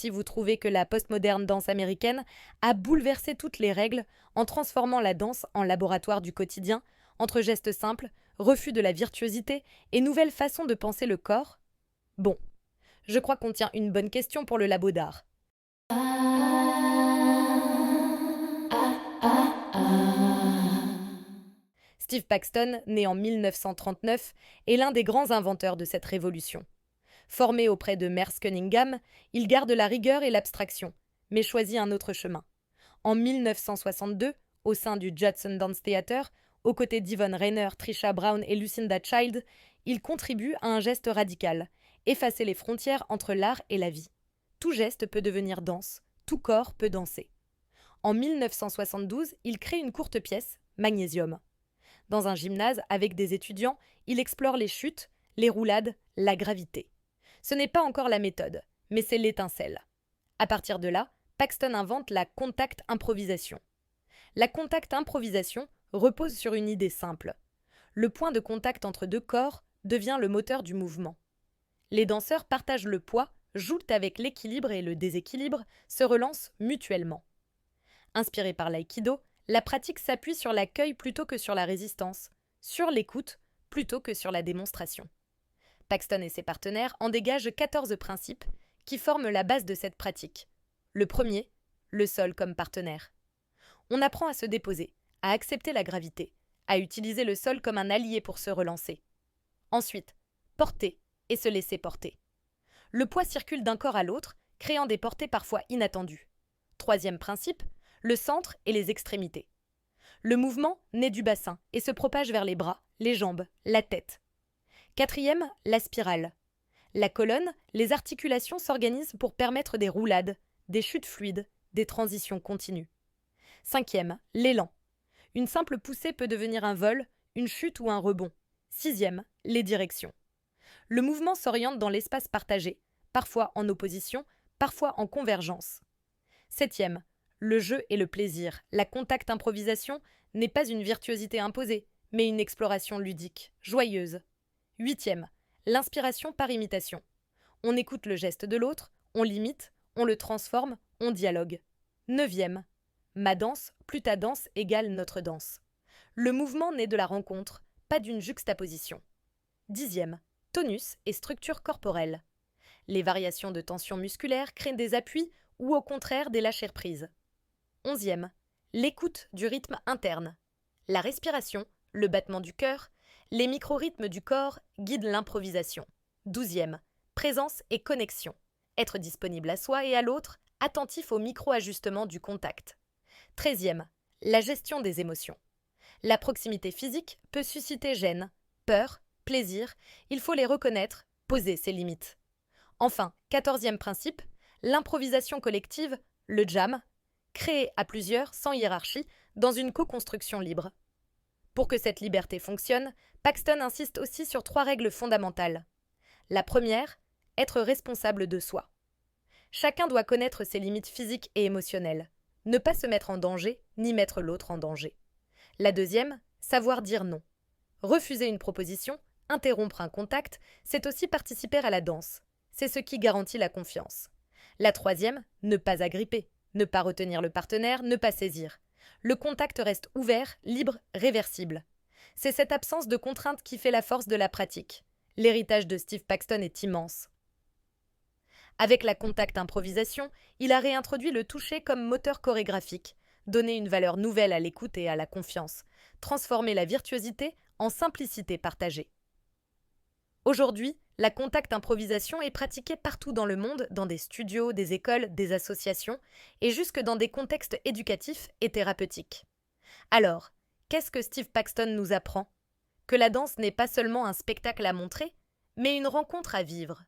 Si vous trouvez que la postmoderne danse américaine a bouleversé toutes les règles en transformant la danse en laboratoire du quotidien, entre gestes simples, refus de la virtuosité et nouvelles façons de penser le corps, bon, je crois qu'on tient une bonne question pour le labo d'art. Steve Paxton, né en 1939, est l'un des grands inventeurs de cette révolution. Formé auprès de Merce Cunningham, il garde la rigueur et l'abstraction, mais choisit un autre chemin. En 1962, au sein du Judson Dance Theater, aux côtés d'Yvonne Rainer, Trisha Brown et Lucinda Child, il contribue à un geste radical, effacer les frontières entre l'art et la vie. Tout geste peut devenir danse, tout corps peut danser. En 1972, il crée une courte pièce, Magnésium. Dans un gymnase avec des étudiants, il explore les chutes, les roulades, la gravité. Ce n'est pas encore la méthode, mais c'est l'étincelle. À partir de là, Paxton invente la contact improvisation. La contact improvisation repose sur une idée simple. Le point de contact entre deux corps devient le moteur du mouvement. Les danseurs partagent le poids, jouent avec l'équilibre et le déséquilibre, se relancent mutuellement. Inspiré par l'aïkido, la pratique s'appuie sur l'accueil plutôt que sur la résistance, sur l'écoute plutôt que sur la démonstration. Paxton et ses partenaires en dégagent 14 principes qui forment la base de cette pratique. Le premier, le sol comme partenaire. On apprend à se déposer, à accepter la gravité, à utiliser le sol comme un allié pour se relancer. Ensuite, porter et se laisser porter. Le poids circule d'un corps à l'autre, créant des portées parfois inattendues. Troisième principe, le centre et les extrémités. Le mouvement naît du bassin et se propage vers les bras, les jambes, la tête. Quatrième, la spirale. La colonne, les articulations s'organisent pour permettre des roulades, des chutes fluides, des transitions continues. Cinquième, l'élan. Une simple poussée peut devenir un vol, une chute ou un rebond. Sixième, les directions. Le mouvement s'oriente dans l'espace partagé, parfois en opposition, parfois en convergence. Septième, le jeu et le plaisir. La contact improvisation n'est pas une virtuosité imposée, mais une exploration ludique, joyeuse. Huitième, l'inspiration par imitation. On écoute le geste de l'autre, on l'imite, on le transforme, on dialogue. Neuvième, ma danse plus ta danse égale notre danse. Le mouvement naît de la rencontre, pas d'une juxtaposition. Dixième, tonus et structure corporelle. Les variations de tension musculaire créent des appuis ou au contraire des lâchers-prises. Onzième, l'écoute du rythme interne. La respiration, le battement du cœur, les micro-rythmes du corps guident l'improvisation. Douzième, présence et connexion. Être disponible à soi et à l'autre, attentif au micro-ajustement du contact. Treizième, la gestion des émotions. La proximité physique peut susciter gêne, peur, plaisir, il faut les reconnaître, poser ses limites. Enfin, quatorzième principe, l'improvisation collective, le jam, créé à plusieurs, sans hiérarchie, dans une co-construction libre. Pour que cette liberté fonctionne, Paxton insiste aussi sur 3 règles fondamentales. La première, être responsable de soi. Chacun doit connaître ses limites physiques et émotionnelles, ne pas se mettre en danger, ni mettre l'autre en danger. La deuxième, savoir dire non. Refuser une proposition, interrompre un contact, c'est aussi participer à la danse. C'est ce qui garantit la confiance. La troisième, ne pas agripper, ne pas retenir le partenaire, ne pas saisir. Le contact reste ouvert, libre, réversible. C'est cette absence de contrainte qui fait la force de la pratique. L'héritage de Steve Paxton est immense. Avec la contact improvisation, il a réintroduit le toucher comme moteur chorégraphique, donné une valeur nouvelle à l'écoute et à la confiance, transformé la virtuosité en simplicité partagée. Aujourd'hui, la contact improvisation est pratiquée partout dans le monde, dans des studios, des écoles, des associations, et jusque dans des contextes éducatifs et thérapeutiques. Alors, qu'est-ce que Steve Paxton nous apprend? Que la danse n'est pas seulement un spectacle à montrer, mais une rencontre à vivre.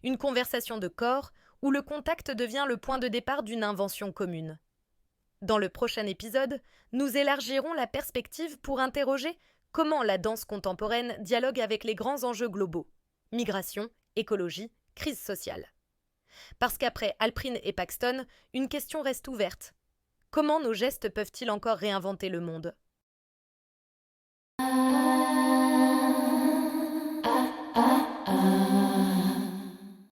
Une conversation de corps où le contact devient le point de départ d'une invention commune. Dans le prochain épisode, nous élargirons la perspective pour interroger comment la danse contemporaine dialogue avec les grands enjeux globaux. Migration, écologie, crise sociale. Parce qu'après Alprin et Paxton, une question reste ouverte. Comment nos gestes peuvent-ils encore réinventer le monde ?